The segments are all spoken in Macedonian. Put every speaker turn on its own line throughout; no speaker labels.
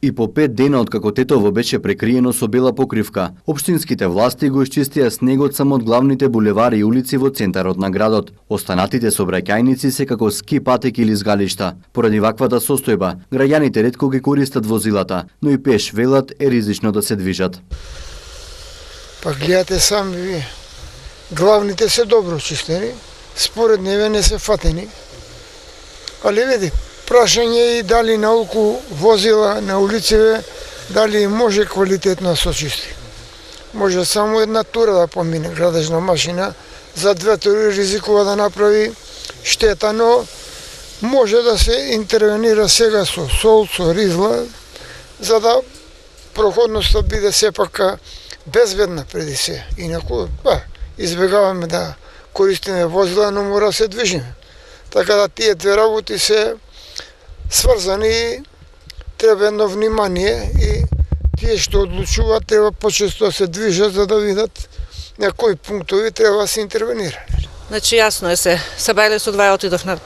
И по 5 дена откако Тетово беше прекриено со бела покривка, општинските власти го исчистија снегот само од главните булевари и улици во центарот на градот. Останатите сообраќајници се како ски патеки или згалишта. Поради ваквата состојба, граѓаните ретко ги користат возилата, но и пеш велат е ризично да се движат.
Па гледате сами вие. Главните се добро чистени, според ниве не се фатени. Али види, прашање и дали наоколу возила на улиците, дали може квалитетно сочисти. Може само една тура да помине градежна машина, за 2 тури ризикува да направи штета, но може да се интервенира сега со сол, со ризла, за да проходноста биде сепак безбедна преди се. Инаку, избегаваме да користиме возила, но мора да се движиме. Така да тие две работи се сврзани и треба едно внимание и тие што одлучуваат треба почесто да се движат за да видат на кои пунктови треба да се интервенира.
Значи јасно е се събрали со 2 и отидов на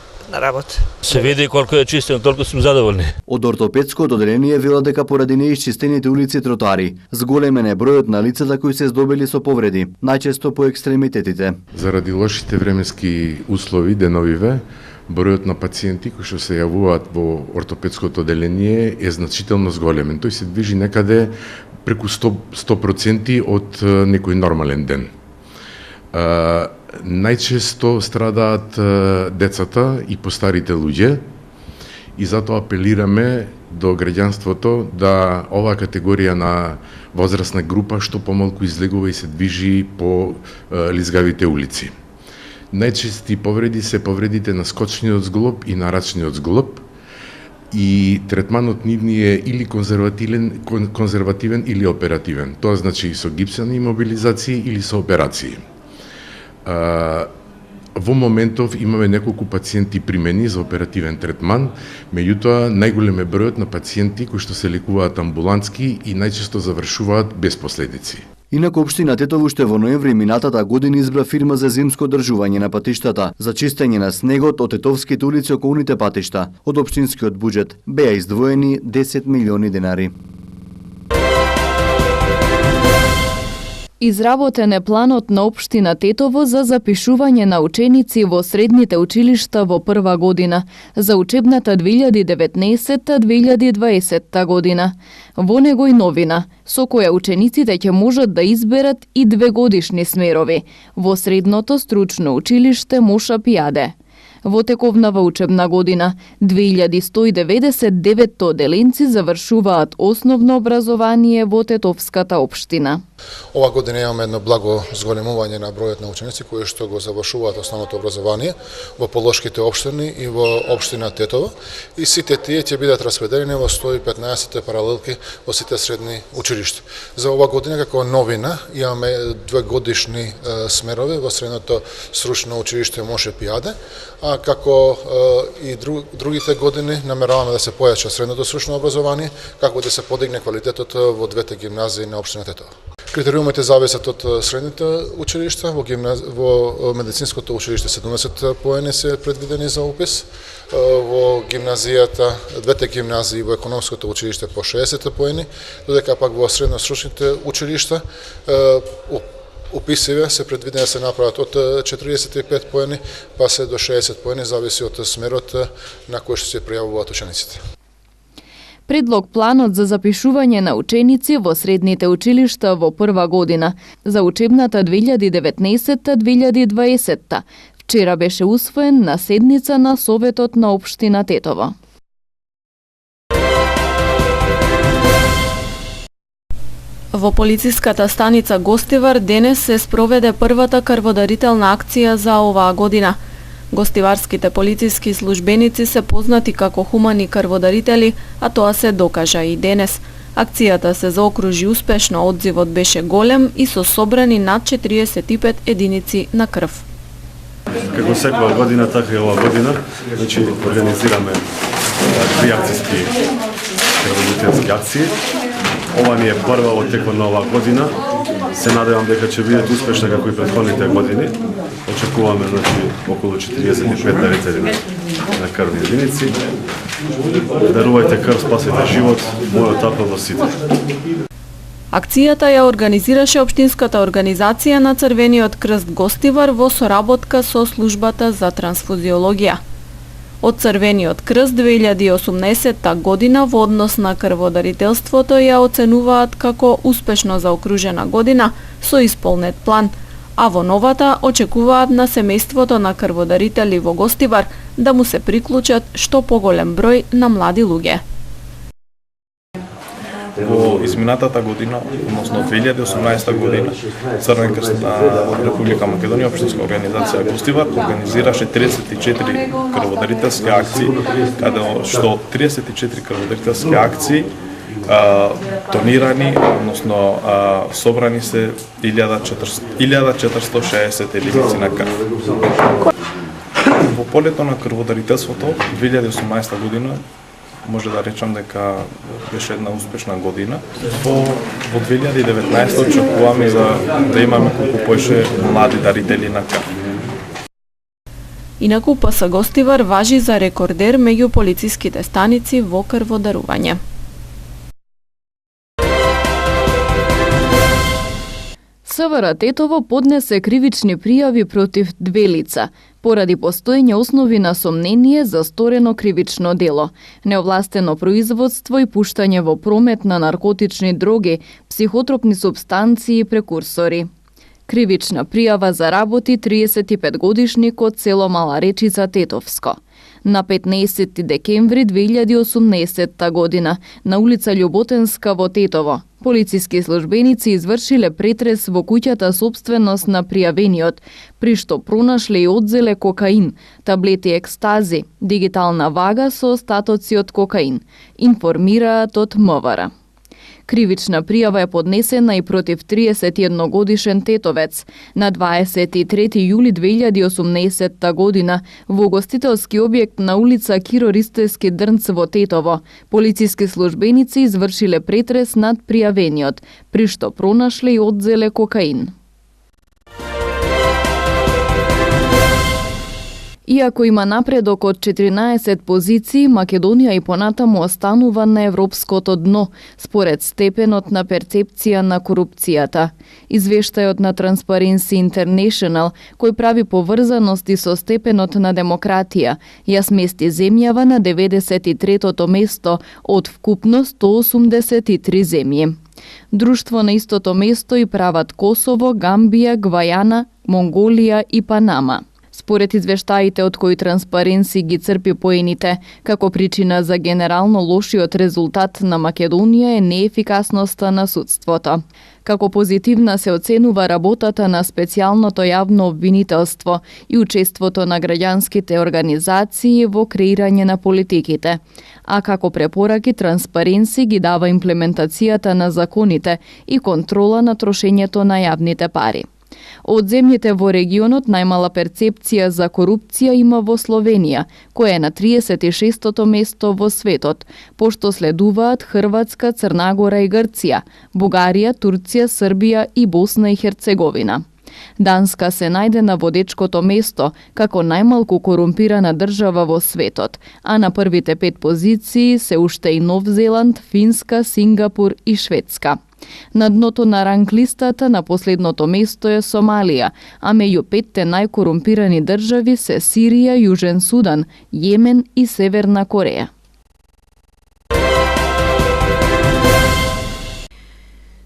работа.
Се види колку е чистено, толку сум задоволни.
Од ортопедското одделение вела дека поради неисчистените улици и тротоари, зголемен е бројот на лицата кои се здобили со повреди, најчесто по екстремитетите.
Заради лошите временски услови деновиве, бројот на пациенти кои што се јавуваат во ортопедското одделение е значително зголемен. Тој се движи некаде преку 100% од некој нормален ден. Најчесто страдаат децата и постарите луѓе и затоа апелираме до граѓанството да оваа категорија на возрастна група што помалку излегува и се движи по лизгавите улици. Најчести повреди се повредите на скочниот зглоб и на рачниот зглоб и третманот нивни е или конзервативен или оперативен. Тоа значи со гипсани имобилизации или со операции. Во моментов имаме неколку пациенти примени за оперативен третман, меѓутоа најголем е бројот на пациенти кои што се лекуваат амбулантски и најчесто завршуваат без последици.
Инаку општина Тетово уште во ноември минатата година избра фирма за зимско одржување на патиштата, за чистење на снегот од тетовските улици околните патишта. Од општинскиот буџет беа издвоени 10 милиони денари.
Изработен е планот на општина Тетово за запишување на ученици во средните училишта во прва година за учебната 2019-2020 година. Во него и новина, со која учениците ќе можат да изберат и 2-годишни смерови во средното стручно училиште Моша Пијаде. Во тековнава учебна година 2199 одделенци завршуваат основно образование во Тетовската општина.
Ова година имаме едно благо зголемување на бројот на ученици кои што го завршуваат основното образование во полошките општини и во општина Тетово и сите тие ќе бидат распределени во 115 паралелки во сите средни училишта. За ова година како новина имаме 2-годишни смерови во средното стручно училиште Моше Пијаде, а како и другите години намераваме да се појача средното стручно образование, како да се подигне квалитетот во двете гимназии на општина Тетово. Критериумите зависат од средните училишта, во медицинското училиште 70 поени се предвидени за упис, во гимназијата, двете гимназии во економското училиште по 60 поени, додека пак во средно-стручните училишта уписиве се предвидени да се направат од 45 поени па се до 60 поени, зависи од смерот на кој што се пријавуваат учениците.
Предлог планот за запишување на ученици во средните училишта во прва година за учебната 2019-2020 вчера беше усвоен на седница на Советот на општина Тетово.
Во полициската станица Гостивар денес се спроведе првата крводарителна акција за оваа година. Гостиварските полициски службеници се познати како хумани крводарители, а тоа се докажа и денес. Акцијата се заокружи успешно, одзивот беше голем и со собрани над 45 единици на крв.
Како секоја година, така и ова година, значи организираме 3 акцијски крводарителски акции. Ова ни е прва во текот на оваа година Се надевам дека ќе бидат успешни како и претходните години. Очекуваме околу 45 дарители на крвни единици. Дарувајте крв, спасете живот, мојот апел во сите.
Акцијата ја организираше Општинската организација на Црвениот крст Гостивар во соработка со службата за трансфузиологија. Од Црвениот крст 2018 година во однос на крводарителството ја оценуваат како успешно заокружена година со исполнет план, а во новата очекуваат на семејството на крводарители во Гостивар да му се приклучат што поголем број на млади луѓе.
Во изминатата година, односно 2018 година, Црвен крст на Република Македонија, Општинска организација Гостивар, организираше 34 крводарителски акции, каде што 34 крводарителски акции донирани, односно собрани се 1460 единици на крв. Во полето на крводарителството 2018 година може да речам дека беше една успешна година. Во 2019 очекуваме да имаме колку поише млади дарители на крв.
Инаку ПС Гостивар важи за рекордер меѓу полициските станици во крводарување.
СВР Тетово поднесе кривични пријави против 2 лица, поради постоење основи на сомнение за сторено кривично дело, неовластено производство и пуштање во промет на наркотични дроги, психотропни супстанции и прекурсори. Кривична пријава заработи 35-годишник од село Мала Речица, Тетовско. На 15 декември 2018 година на улица Љуботенска во Тетово, полициски службеници извршиле претрес во куќата собственост на пријавениот, при што пронашле и одзеле кокаин, таблети екстази, дигитална вага со остатоци од кокаин, информираат од МВР. Кривична пријава е поднесена и против 31 годишен тетовец. На 23 јули 2018 година во гостителски објект на улица Киро Ристевски Дрнц во Тетово, полициски службеници извршиле претрес над пријавениот, при што пронашле и одзеле кокаин. Иако има напредок од 14 позиции, Македонија и понатаму останува на европското дно, според степенот на перцепција на корупцијата. Извештајот на Transparency International, кој прави поврзаности со степенот на демократија, ја смести земјава на 93-тото место од вкупно 183 земји. Друштво на истото место и прават Косово, Гамбија, Гвајана, Монголија и Панама. Според извештаите од кои Transparency ги црпи поените, како причина за генерално лошиот резултат на Македонија е неефикасноста на судството. Како позитивна се оценува работата на специјалното јавно обвинителство и учеството на граѓанските организации во креирање на политиките, а како препораки Transparency ги дава имплементацијата на законите и контрола на трошењето на јавните пари. Од земјите во регионот најмала перцепција за корупција има во Словенија, која е на 36-тото место во светот, пошто следуваат Хрватска, Црна Гора и Грција, Бугарија, Турција, Србија и Босна и Херцеговина. Данска се најде на водечкото место како најмалку корумпирана држава во светот, а на првите 5 позиции се уште и Нов Зеланд, Финска, Сингапур и Шведска. На дното на ранглистата на последното место е Сомалија, а меѓу 5 најкорумпирани држави се Сирија, Јужен Судан, Јемен и Северна Кореја.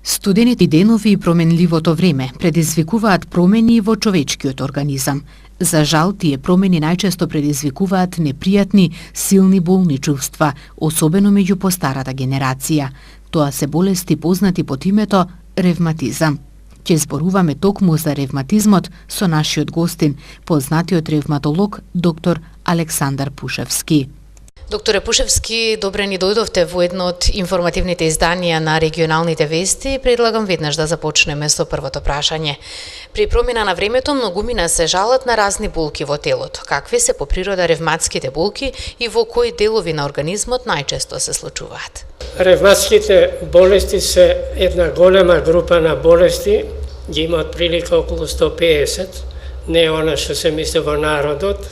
Студените денови и променливото време предизвикуваат промени во човечкиот организам. За жал, тие промени најчесто предизвикуваат непријатни, силни болни чувства, особено меѓу постарата генерација. Тоа се болести познати под името ревматизам. Ќе зборуваме токму за ревматизмот со нашиот гостин, познатиот ревматолог доктор Александар Пушевски.
Докторе Пушевски, добре ни дојдовте во едно од информативните изданија на регионалните вести. Предлагам веднаш да започнеме со првото прашање. При промена на времето многумина се жалат на разни болки во телото. Какви се по природа ревматските болки и во кои делови на организмот најчесто се случуваат?
Ревматските болести се една голема група на болести, ги има отприлика околу 150, не е она што се мисли во народот.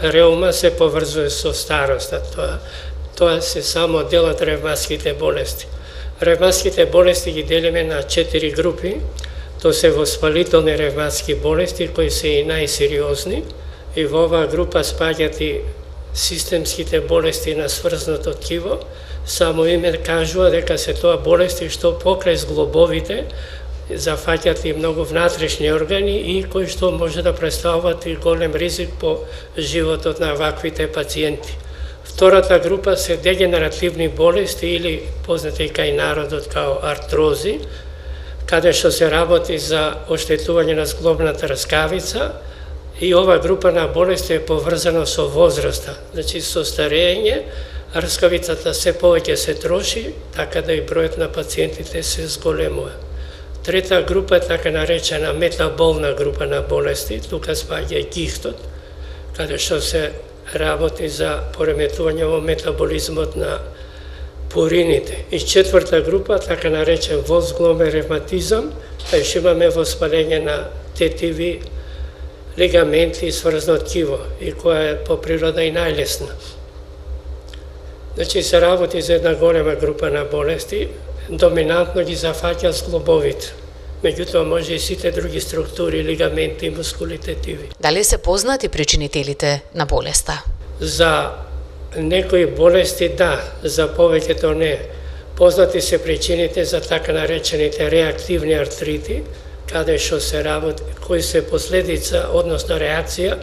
Реума се поврзува со староста, тоа се само делат ревматските болести. Ревматските болести ги делиме на 4 групи. Тоа се воспалителни ревматски болести, кои се и најсериозни, и во оваа група спаѓаат и системските болести на сврзнато ткиво. Само име кажува дека се тоа болести што покрај зглобовите зафаќаат и многу внатрешни органи и кои што може да представуваат и голем ризик по животот на ваквите пациенти. Втората група се дегенеративни болести или познати кај народот као артрози, каде што се работи за оштетување на зглобната раскавица, и ова група на болести е поврзана со возраста, значи со старење, раскавицата се повеќе се троши, така да и бројот на пациентите се зголемува. Трета група е така наречена метаболна група на болести, тука спаѓа гихтот, каде што се работи за пореметување во метаболизмот на пурините. И четврта група, така наречен возгломен ревматизам, кај што имаме воспаление на тетиви, лигаменти и сврзно ткиво, и која е по природа и најлесна. Значи се работи за една голема група на болести, доминантно ги зафаќа зглобовите. Меѓутоа може и сите други структури, лигаменти и мускули, тетиви.
Дали се познати причинителите на болеста?
За некои болести да, за повеќето не. Познати се причините за така наречените реактивни артрити, каде што се работи, кои се последица, односно реакција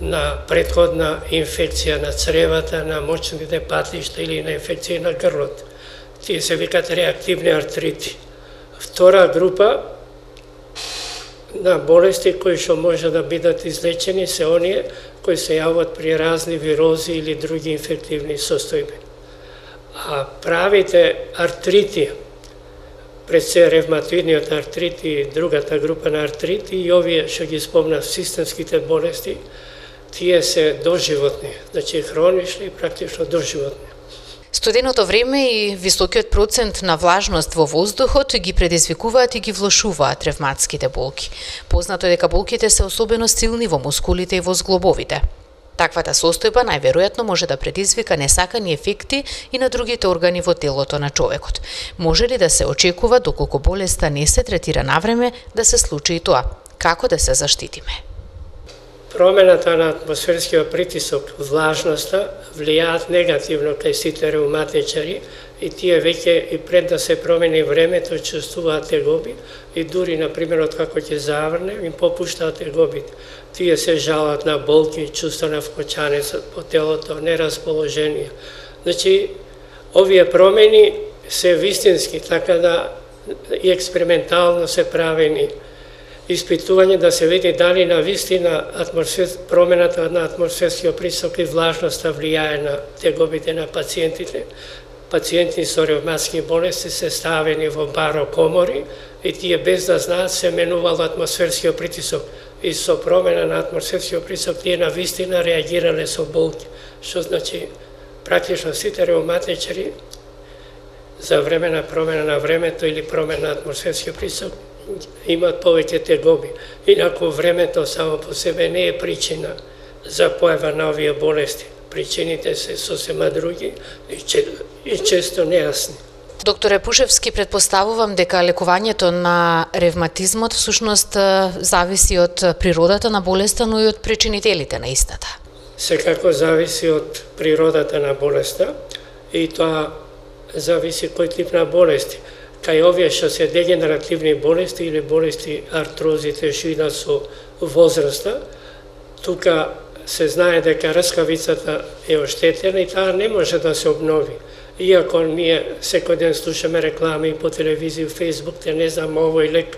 на претходна инфекција на цревата, на мочните патишта или на инфекција на грлот. Тие се викат реактивни артрити. Втора група на болести кои што може да бидат излечени се оние кои се јават при разни вирози или други инфективни состојби. А правите артрити, пред се ревматоидниот артрит и другата група на артрити и овие што ги спомнав системските болести, тие се доживотни, значи хронични и практично доживотни.
Студеното време и високиот процент на влажност во воздухот ги предизвикуваат и ги влошуваат ревматските болки. Познато е дека болките се особено силни во мускулите и во зглобовите. Таквата состојба најверојатно може да предизвика несакани ефекти и на другите органи во телото на човекот. Може ли да се очекува, доколку болеста не се третира навреме, да се случи и тоа? Како да се заштитиме?
Промената на атмосферскиот притисок, влажноста, влијаат негативно кај сите реуматичари и тие веќе и пред да се промени времето чувствуваат тегоби и дури, например, откако ќе заврне, им попуштаат тегобите. Тие се жалат на болки, чувство на вкочанец по телото, нерасположение. Значи, овие промени се вистински, така да и експериментално се правени испитување да се види дали на вистина промената на атмосферскиот притисок и влажноста влијае на тегобите на пациентите. Пациенти со ревматски болести се ставени во барокомори и тие без да знаат се менувал атмосферскиот притисок. И со промена на атмосферскиот притисок тие на вистина реагирале со болки. Што значи, практично сите реуматичари за време на промена на времето или промена на атмосферскиот притисок имаат повеќе тегоби. Инаку времето само по себе не е причина за појава на овие болести. Причините се сосема други и често нејасни.
Докторе Пушевски, предпоставувам дека лекувањето на ревматизмот всушност зависи од природата на болеста, но и од причинителите на истата.
Секако зависи од природата на болеста и тоа зависи кој тип на болести. Кај овие што се дегенеративни болести или болести артрозите што идат со возраста, тука се знае дека раскавицата е оштетена и таа не може да се обнови. Иако ние секој ден слушаме реклами по телевизија, Фейсбук, те не знам овој лек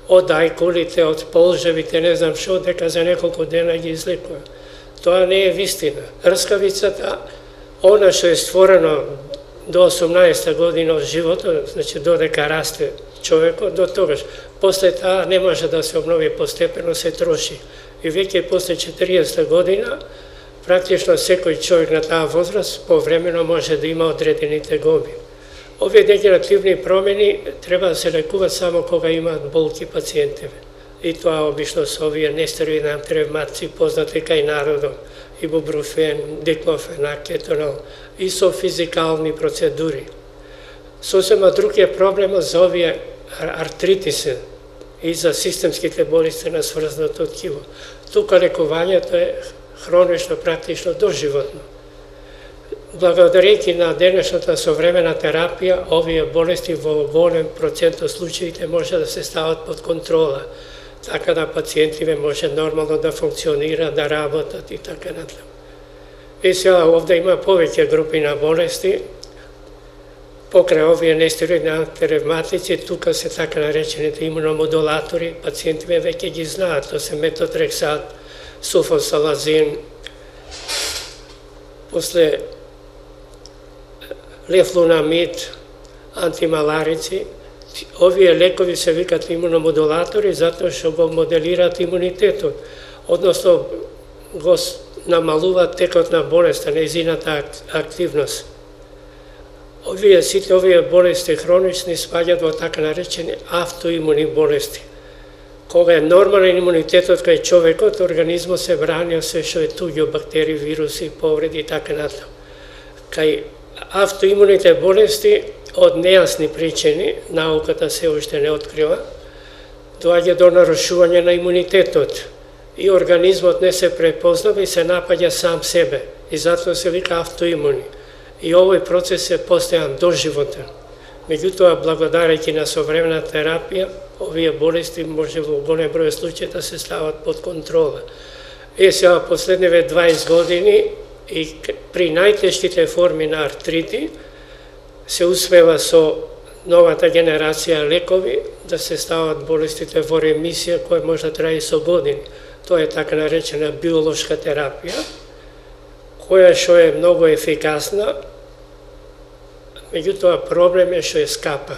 од ајкулите, од полжевите, не знам што, дека за неколку дена ги излекува. Тоа не е вистина. Раскавицата, она што е створено до 18 година од животот, значи додека расте човекот, до тогаш. После таа не може да се обнови, постепено се троши. И веќе после 40 година, практично секој човек на таа возраст повремено може да има одредени тегоби. Овие дегенеративни промени треба да се лекуваат само кога имаат болки пациентиве. И тоа обично со овие нестероидни антиревматици познати кај народот, ибупрофен, диклофен, кетонол, и со физикални процедури. Сосема друг е проблемот за овие артритиси и за системските болести на сврзното ткиво. Тука лекувањето е хронично, практично доживотно. Благодарејќи на денешната современа терапија, овие болести во голем процент од случаите може да се стават под контрола, така да пациентиве може нормално да функционираат, да работат и така натаму. И сега овде има повеќе групи на болести, покрај овие нестероидни антиревматици, тука се така наречените имуномодулатори, пациентиве веќе ги знаат, тоа се метотрексат, суфосалазин, после лефлунамид, антималарици. Овие лекови се викат имуномодулатори затоа што го моделираат имунитетот, односно го намалуваат текот на болеста, нејзината активност. Сите овие болести хронични спаѓаат во така наречени автоимуни болести. Кога е нормален имунитетот кај човекот, организмот се брани од се што е туѓо, бактерии, вируси, повреди и така натаму. Кај автоимуните болести од нејасни причини, науката се уште не открива, доаѓа до нарушување на имунитетот и организмот не се препознава и се напаѓа сам себе, и затоа се вика автоимуни. И овој процес е постојан доживотен. Меѓутоа, благодарејќи на современа терапија, овие болести може во голем број случаи да се стават под контрола. Сега последниве 20 години и при најтешките форми на артрити се успева со новата генерација лекови да се стават болестите во ремисија која може да трае со години. Тоа е така наречена биолошка терапија, која што е многу ефикасна, меѓутоа проблем е што е скапа.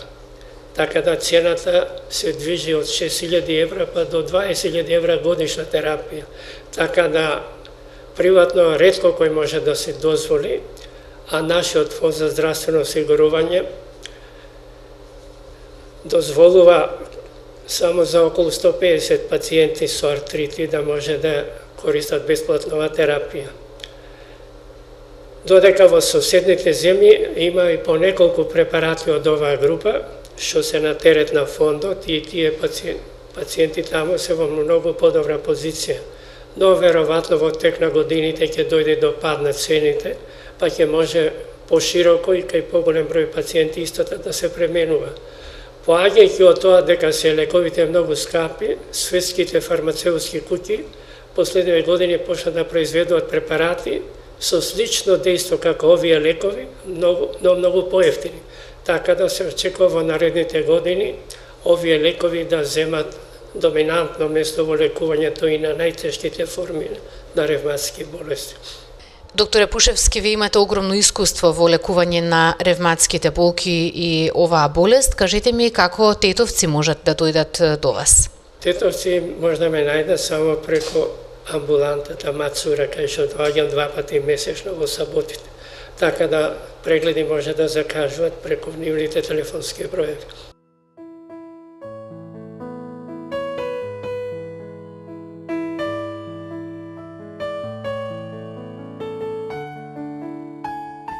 Така да цената се движи од 6.000 евра па до 20.000 евра годишна терапија. Така да приватно ретко кој може да се дозволи, а нашиот фонд за здравствено осигурување дозволува само за околу 150 пациенти со артрити да може да користат бесплатно оваа терапија. Додека во соседните земји има и по неколку препарати од оваа група, што се на терет на фондот и тие пациенти таму се во многу подобра позиција. Но веројатно во тек на годините ќе дојде до пад на цените, па ќе може пошироко и кај поголем број пациенти истото да се пременува. Поаѓајќи од тоа дека се лековите многу скапи, светските фармацеутски куќи последниве години почна да произведуваат препарати со слично дејство како овие лекови, но многу поевтини. Така да се очекува во наредните години овие лекови да земат доминантно место во лекувањето и на најтешките форми на ревматски болести.
Докторе Пушевски, ви имате огромно искуство во лекување на ревматските болки и оваа болест. Кажете ми како тетовци можат да дојдат до вас?
Тетовци може да ме најдат само преко амбулантата Мацура, кај што доаѓам 2 пати месечно во саботите. Така да прегледи може да закажуваат преку нивните телефонски броеви.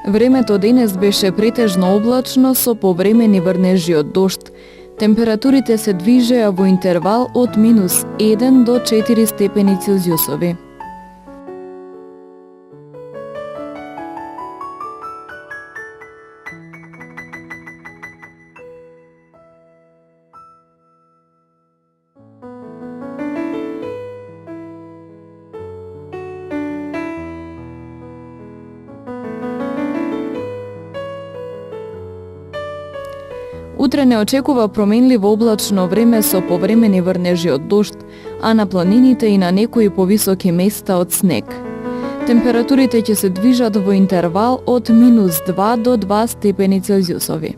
Времето денес беше претежно облачно со повремени врнежи од дожд. Температурите се движеа во интервал од -1 до 4 степени Целзиусови. Утре не очекува променливо облачно време со повремени врнежи од дожд, а на планините и на некои повисоки места од снег. Температурите ќе се движат во интервал од -2 до 2 степени Целзиусови.